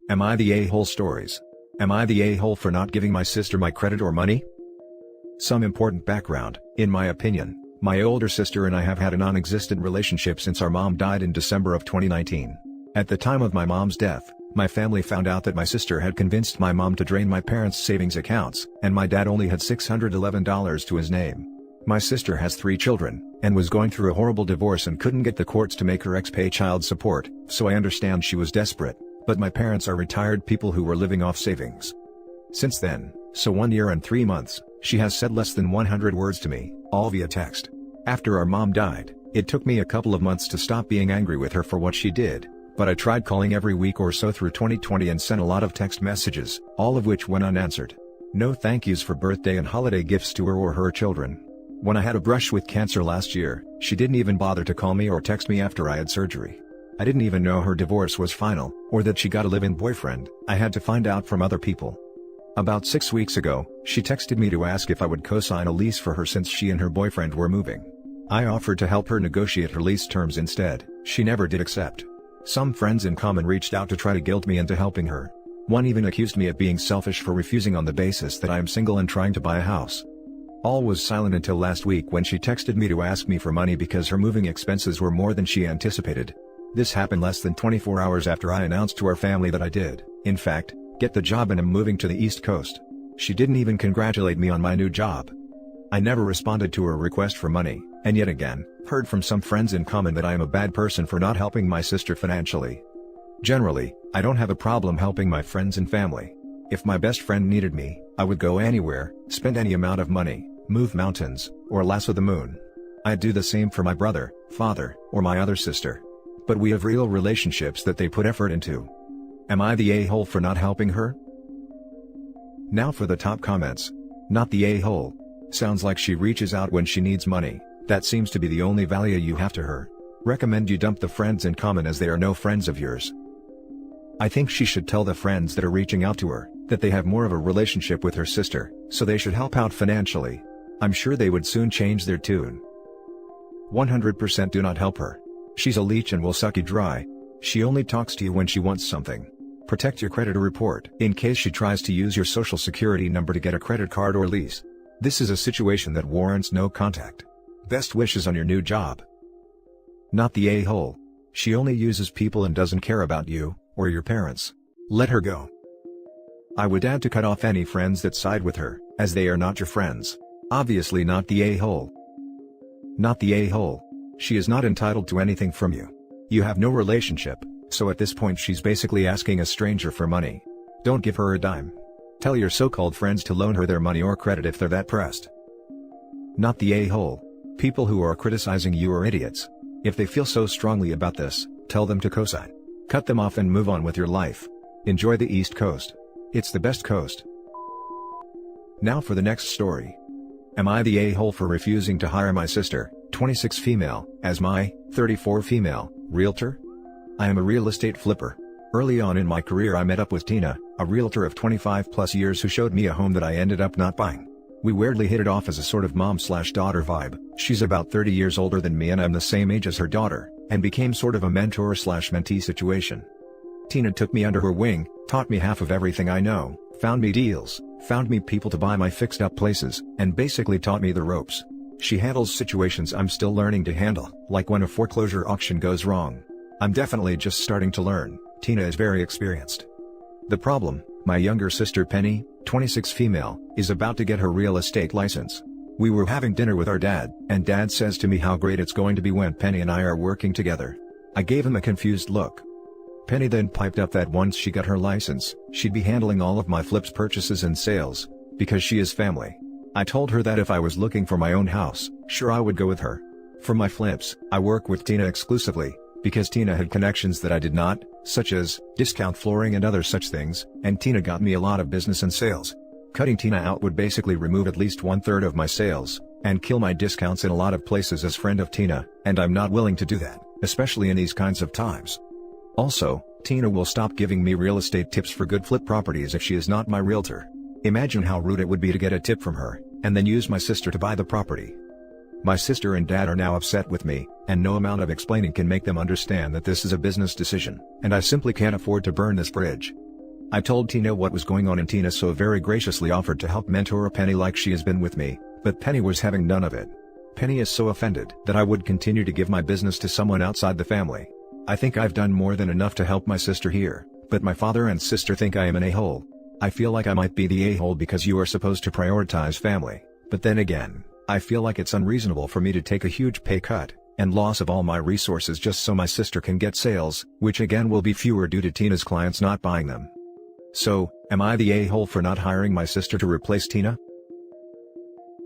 Am I the a-hole stories? Am I the a-hole for not giving my sister my credit or money? Some important background. In my opinion, my older sister and I have had a non-existent relationship since our mom died in December of 2019. At the time of my mom's death, my family found out that my sister had convinced my mom to drain my parents' savings accounts, and my dad only had $611 to his name. My sister has 3 children, and was going through a horrible divorce and couldn't get the courts to make her ex pay child support, so I understand she was desperate, but my parents are retired people who were living off savings. Since then, so 1 year and 3 months, she has said less than 100 words to me, all via text. After our mom died, it took me a couple of months to stop being angry with her for what she did, but I tried calling every week or so through 2020 and sent a lot of text messages, all of which went unanswered. No thank yous for birthday and holiday gifts to her or her children. When I had a brush with cancer last year, she didn't even bother to call me or text me after I had surgery. I didn't even know her divorce was final, or that she got a live-in boyfriend. I had to find out from other people. About 6 weeks ago, she texted me to ask if I would co-sign a lease for her since she and her boyfriend were moving. I offered to help her negotiate her lease terms instead. She never did accept. Some friends in common reached out to try to guilt me into helping her. One even accused me of being selfish for refusing on the basis that I am single and trying to buy a house. All was silent until last week when she texted me to ask me for money because her moving expenses were more than she anticipated. This happened less than 24 hours after I announced to our family that I did, in fact, get the job and am moving to the East Coast. She didn't even congratulate me on my new job. I never responded to her request for money, and yet again, heard from some friends in common that I am a bad person for not helping my sister financially. Generally, I don't have a problem helping my friends and family. If my best friend needed me, I would go anywhere, spend any amount of money, move mountains, or lasso the moon. I'd do the same for my brother, father, or my other sister. But we have real relationships that they put effort into. Am I the a-hole for not helping her? Now for the top comments. Not the a-hole. Sounds like she reaches out when she needs money. That seems to be the only value you have to her. Recommend you dump the friends in common as they are no friends of yours. I think she should tell the friends that are reaching out to her, that they have more of a relationship with her sister, so they should help out financially. I'm sure they would soon change their tune. 100% do not help her. She's a leech and will suck you dry. She only talks to you when she wants something. Protect your creditor report in case she tries to use your social security number to get a credit card or lease. This is a situation that warrants no contact. Best wishes on your new job. Not the a-hole. She only uses people and doesn't care about you, or your parents. Let her go. I would add to cut off any friends that side with her, as they are not your friends. Obviously not the a-hole. Not the a-hole. She is not entitled to anything from you. You have no relationship, so at this point she's basically asking a stranger for money. Don't give her a dime. Tell your so-called friends to loan her their money or credit if they're that pressed. Not the a-hole. People who are criticizing you are idiots. If they feel so strongly about this, tell them to co-sign. Cut them off and move on with your life. Enjoy the East Coast. It's the best coast. Now for the next story. Am I the a-hole for refusing to hire my sister, 26 female, as my, 34 female, realtor? I am a real estate flipper. Early on in my career I met up with Tina, a realtor of 25 plus years who showed me a home that I ended up not buying. We weirdly hit it off as a sort of mom/daughter vibe. She's about 30 years older than me and I'm the same age as her daughter, and became sort of a mentor/mentee situation. Tina took me under her wing, taught me half of everything I know, found me deals, found me people to buy my fixed up places, and basically taught me the ropes. She handles situations I'm still learning to handle, like when a foreclosure auction goes wrong. I'm definitely just starting to learn. Tina is very experienced. The problem, my younger sister Penny, 26 female, is about to get her real estate license. We were having dinner with our dad, and dad says to me how great it's going to be when Penny and I are working together. I gave him a confused look. Penny then piped up that once she got her license, she'd be handling all of my flips, purchases and sales, because she is family. I told her that if I was looking for my own house, sure I would go with her. For my flips, I work with Tina exclusively, because Tina had connections that I did not, such as discount flooring and other such things, and Tina got me a lot of business and sales. Cutting Tina out would basically remove at least 1/3 of my sales, and kill my discounts in a lot of places as friend of Tina, and I'm not willing to do that, especially in these kinds of times. Also, Tina will stop giving me real estate tips for good flip properties if she is not my realtor. Imagine how rude it would be to get a tip from her, and then use my sister to buy the property. My sister and dad are now upset with me, and no amount of explaining can make them understand that this is a business decision, and I simply can't afford to burn this bridge. I told Tina what was going on and Tina so very graciously offered to help mentor Penny like she has been with me, but Penny was having none of it. Penny is so offended that I would continue to give my business to someone outside the family. I think I've done more than enough to help my sister here, but my father and sister think I am an a-hole. I feel like I might be the a-hole because you are supposed to prioritize family, but then again, I feel like it's unreasonable for me to take a huge pay cut and loss of all my resources just so my sister can get sales, which again will be fewer due to Tina's clients not buying them. So, am I the a-hole for not hiring my sister to replace Tina?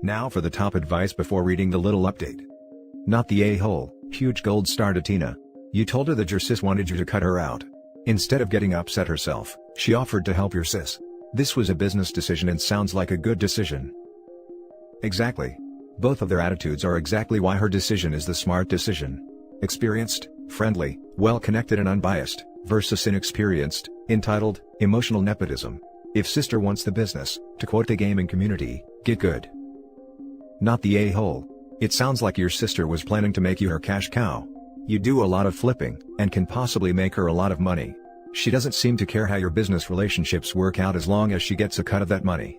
Now for the top advice before reading the little update. Not the a-hole, huge gold star to Tina. You told her that your sis wanted you to cut her out. Instead of getting upset herself, she offered to help your sis. This was a business decision and sounds like a good decision. Exactly. Both of their attitudes are exactly why her decision is the smart decision. Experienced, friendly, well-connected and unbiased, versus inexperienced, entitled, emotional nepotism. If sister wants the business, to quote the gaming community, get good. Not the a-hole. It sounds like your sister was planning to make you her cash cow. You do a lot of flipping, and can possibly make her a lot of money. She doesn't seem to care how your business relationships work out as long as she gets a cut of that money.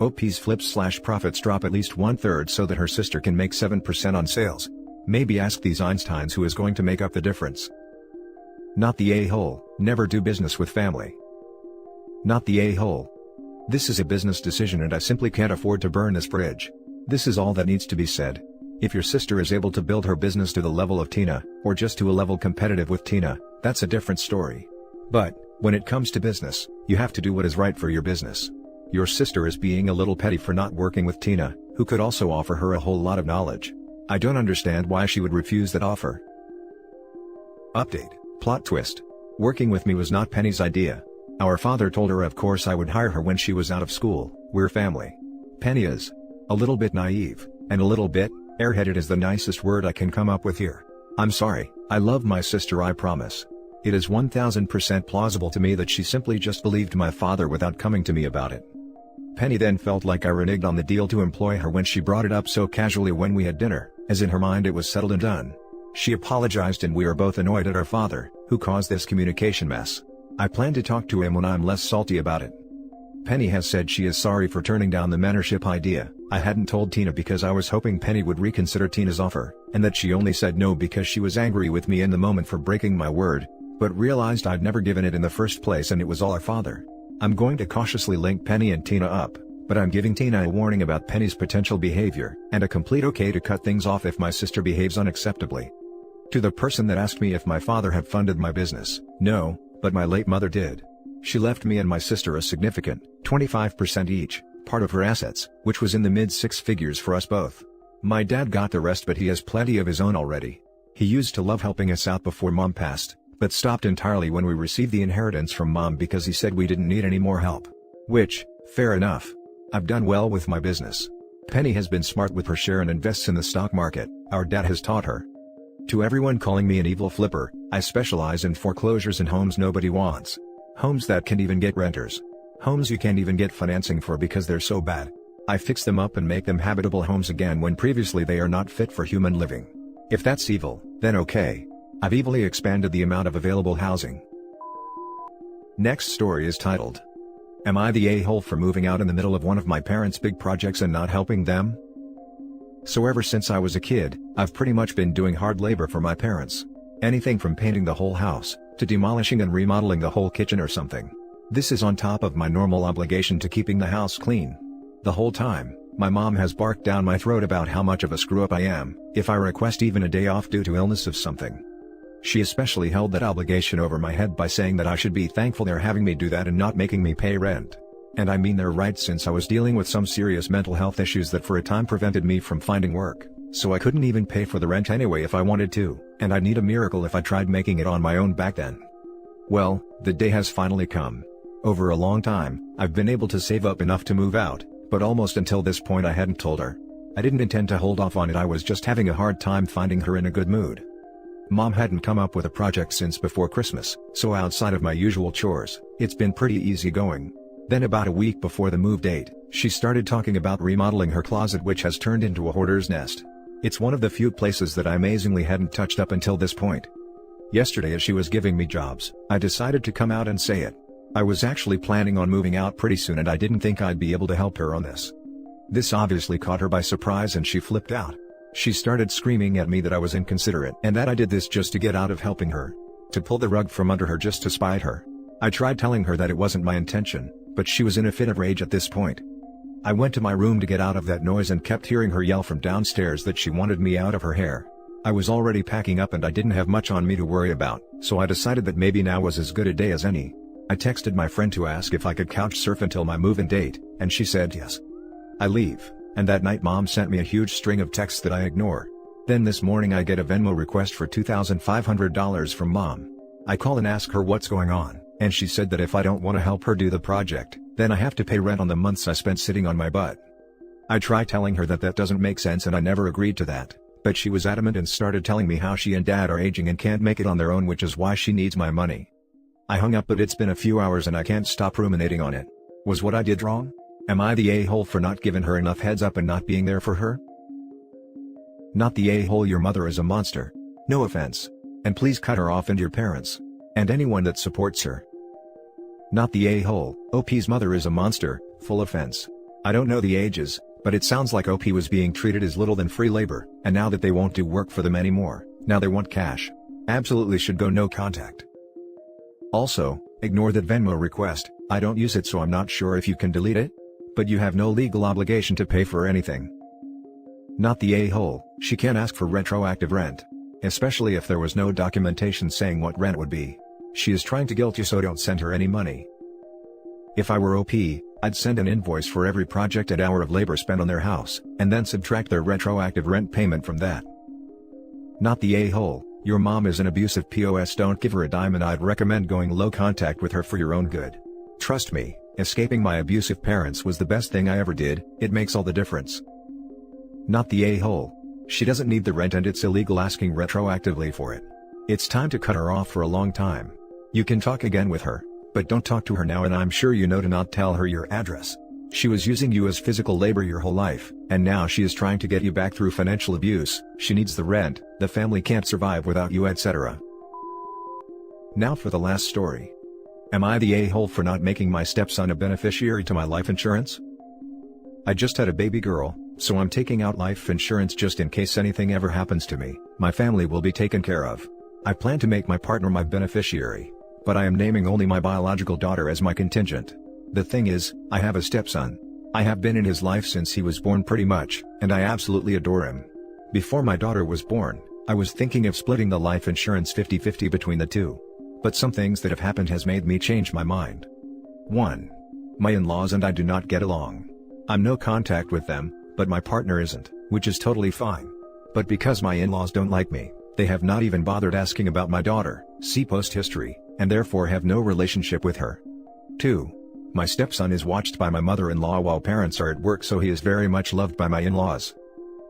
OP's flips/profits drop at least 1/3 so that her sister can make 7% on sales. Maybe ask these Einsteins who is going to make up the difference. Not the a-hole, never do business with family. Not the a-hole. This is a business decision and I simply can't afford to burn this bridge. This is all that needs to be said. If your sister is able to build her business to the level of Tina, or just to a level competitive with Tina, that's a different story. But, when it comes to business, you have to do what is right for your business. Your sister is being a little petty for not working with Tina, who could also offer her a whole lot of knowledge. I don't understand why she would refuse that offer. Update, plot twist. Working with me was not Penny's idea. Our father told her of course I would hire her when she was out of school. We're family. Penny is a little bit naive, and a little bit airheaded is the nicest word I can come up with here. I'm sorry, I love my sister, I promise. It is 1000% plausible to me that she simply just believed my father without coming to me about it. Penny then felt like I reneged on the deal to employ her when she brought it up so casually when we had dinner, as in her mind it was settled and done. She apologized and we are both annoyed at our father, who caused this communication mess. I plan to talk to him when I'm less salty about it. Penny has said she is sorry for turning down the mentorship idea. I hadn't told Tina because I was hoping Penny would reconsider Tina's offer, and that she only said no because she was angry with me in the moment for breaking my word, but realized I'd never given it in the first place and it was all our father. I'm going to cautiously link Penny and Tina up, but I'm giving Tina a warning about Penny's potential behavior, and a complete okay to cut things off if my sister behaves unacceptably. To the person that asked me if my father had funded my business, no, but my late mother did. She left me and my sister a significant, 25% each, part of her assets, which was in the mid-six figures for us both. My dad got the rest but he has plenty of his own already. He used to love helping us out before mom passed, but stopped entirely when we received the inheritance from mom because he said we didn't need any more help. Which, fair enough. I've done well with my business. Penny has been smart with her share and invests in the stock market, our dad has taught her. To everyone calling me an evil flipper, I specialize in foreclosures and homes nobody wants. Homes that can't even get renters. Homes you can't even get financing for because they're so bad. I fix them up and make them habitable homes again when previously they are not fit for human living. If that's evil, then okay. I've evilly expanded the amount of available housing. Next story is titled, Am I the a-hole for moving out in the middle of one of my parents' big projects and not helping them? So ever since I was a kid, I've pretty much been doing hard labor for my parents. Anything from painting the whole house, to demolishing and remodeling the whole kitchen or something. This is on top of my normal obligation to keeping the house clean. The whole time, my mom has barked down my throat about how much of a screw-up I am, if I request even a day off due to illness of something. She especially held that obligation over my head by saying that I should be thankful they're having me do that and not making me pay rent. And I mean they're right, since I was dealing with some serious mental health issues that for a time prevented me from finding work, so I couldn't even pay for the rent anyway if I wanted to, and I'd need a miracle if I tried making it on my own back then. Well, the day has finally come. Over a long time, I've been able to save up enough to move out, but almost until this point I hadn't told her. I didn't intend to hold off on it, I was just having a hard time finding her in a good mood. Mom hadn't come up with a project since before Christmas, so outside of my usual chores, it's been pretty easy going. Then about a week before the move date, she started talking about remodeling her closet, which has turned into a hoarder's nest. It's one of the few places that I amazingly hadn't touched up until this point. Yesterday, as she was giving me jobs, I decided to come out and say it. I was actually planning on moving out pretty soon and I didn't think I'd be able to help her on this. This obviously caught her by surprise and she flipped out. She started screaming at me that I was inconsiderate and that I did this just to get out of helping her. To pull the rug from under her just to spite her. I tried telling her that it wasn't my intention, but she was in a fit of rage at this point. I went to my room to get out of that noise and kept hearing her yell from downstairs that she wanted me out of her hair. I was already packing up and I didn't have much on me to worry about, so I decided that maybe now was as good a day as any. I texted my friend to ask if I could couch surf until my move-in date, and she said yes. I leave, and that night mom sent me a huge string of texts that I ignore. Then this morning I get a Venmo request for $2,500 from mom. I call and ask her what's going on, and she said that if I don't want to help her do the project, then I have to pay rent on the months I spent sitting on my butt. I try telling her that doesn't make sense and I never agreed to that, but she was adamant and started telling me how she and dad are aging and can't make it on their own, which is why she needs my money. I hung up, but it's been a few hours and I can't stop ruminating on it. Was what I did wrong? Am I the a-hole for not giving her enough heads up and not being there for her? Not the a-hole, your mother is a monster. No offense. And please cut her off, and your parents. And anyone that supports her. Not the a-hole, OP's mother is a monster, full offense. I don't know the ages, but it sounds like OP was being treated as little than free labor, and now that they won't do work for them anymore, now they want cash. Absolutely should go no contact. Also, ignore that Venmo request. I don't use it, so I'm not sure if you can delete it. But you have no legal obligation to pay for anything. Not the a-hole, she can't ask for retroactive rent. Especially if there was no documentation saying what rent would be. She is trying to guilt you, so don't send her any money. If I were OP, I'd send an invoice for every project and hour of labor spent on their house, and then subtract their retroactive rent payment from that. Not the a-hole, your mom is an abusive POS, don't give her a dime, and I'd recommend going low contact with her for your own good. Trust me, escaping my abusive parents was the best thing I ever did, it makes all the difference. Not the a-hole. She doesn't need the rent and it's illegal asking retroactively for it. It's time to cut her off for a long time. You can talk again with her, but don't talk to her now, and I'm sure you know to not tell her your address. She was using you as physical labor your whole life, and now she is trying to get you back through financial abuse. She needs the rent, the family can't survive without you, etc. Now for the last story. Am I the a-hole for not making my stepson a beneficiary to my life insurance? I just had a baby girl, so I'm taking out life insurance just in case anything ever happens to me. My family will be taken care of. I plan to make my partner my beneficiary, but I am naming only my biological daughter as my contingent. The thing is, I have a stepson. I have been in his life since he was born pretty much, and I absolutely adore him. Before my daughter was born, I was thinking of splitting the life insurance 50-50 between the two. But some things that have happened has made me change my mind. 1. My in-laws and I do not get along. I'm no contact with them, but my partner isn't, which is totally fine. But because my in-laws don't like me, they have not even bothered asking about my daughter, see post history, and therefore have no relationship with her. 2. My stepson is watched by my mother-in-law while parents are at work, so he is very much loved by my in-laws.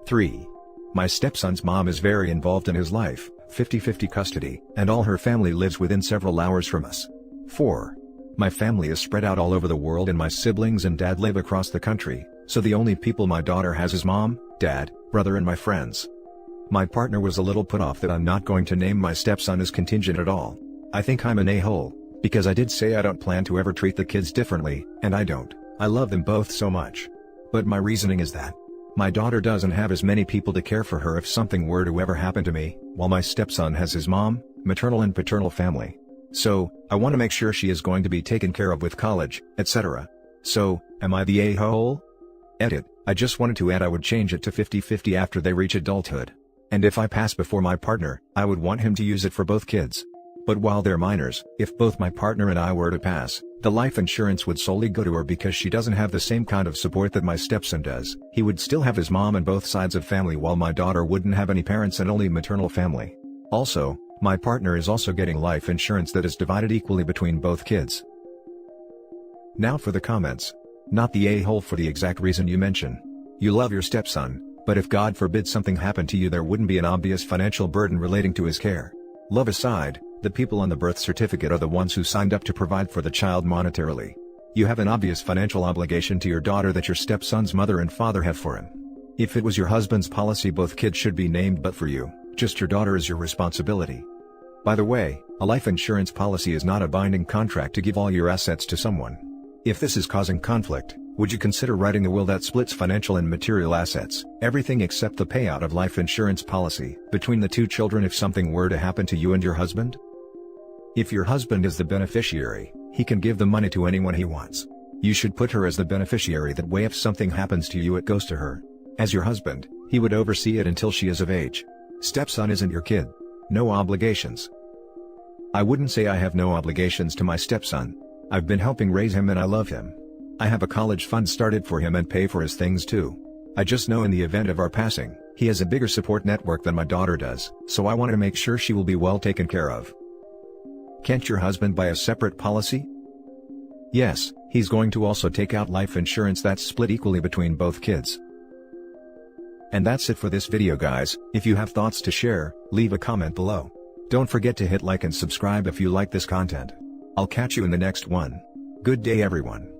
3. My stepson's mom is very involved in his life, 50-50 custody, and all her family lives within several hours from us. 4. My family is spread out all over the world and my siblings and dad live across the country, so the only people my daughter has is mom, dad, brother and my friends. My partner was a little put off that I'm not going to name my stepson as contingent at all. I think I'm an a-hole, because I did say I don't plan to ever treat the kids differently, and I don't. I love them both so much. But my reasoning is that my daughter doesn't have as many people to care for her if something were to ever happen to me, while my stepson has his mom, maternal and paternal family. So, I want to make sure she is going to be taken care of with college, etc. So, am I the a-hole? Edit, I just wanted to add I would change it to 50-50 after they reach adulthood. And if I pass before my partner, I would want him to use it for both kids. But while they're minors, if both my partner and I were to pass, the life insurance would solely go to her because she doesn't have the same kind of support that my stepson does. He would still have his mom and both sides of family, while my daughter wouldn't have any parents and only maternal family. Also, my partner is also getting life insurance that is divided equally between both kids. Now for the comments. Not the a-hole for the exact reason you mention. You love your stepson, but if God forbid something happened to you, there wouldn't be an obvious financial burden relating to his care. Love aside, the people on the birth certificate are the ones who signed up to provide for the child monetarily. You have an obvious financial obligation to your daughter that your stepson's mother and father have for him. If it was your husband's policy, both kids should be named, but for you, just your daughter is your responsibility. By the way, a life insurance policy is not a binding contract to give all your assets to someone. If this is causing conflict, would you consider writing a will that splits financial and material assets, everything except the payout of life insurance policy, between the two children if something were to happen to you and your husband? If your husband is the beneficiary, he can give the money to anyone he wants. You should put her as the beneficiary, that way if something happens to you it goes to her. As your husband, he would oversee it until she is of age. Stepson isn't your kid. No obligations. I wouldn't say I have no obligations to my stepson. I've been helping raise him and I love him. I have a college fund started for him and pay for his things too. I just know in the event of our passing, he has a bigger support network than my daughter does, so I want to make sure she will be well taken care of. Can't your husband buy a separate policy? Yes, he's going to also take out life insurance that's split equally between both kids. And that's it for this video, guys. If you have thoughts to share, leave a comment below. Don't forget to hit like and subscribe if you like this content. I'll catch you in the next one. Good day everyone.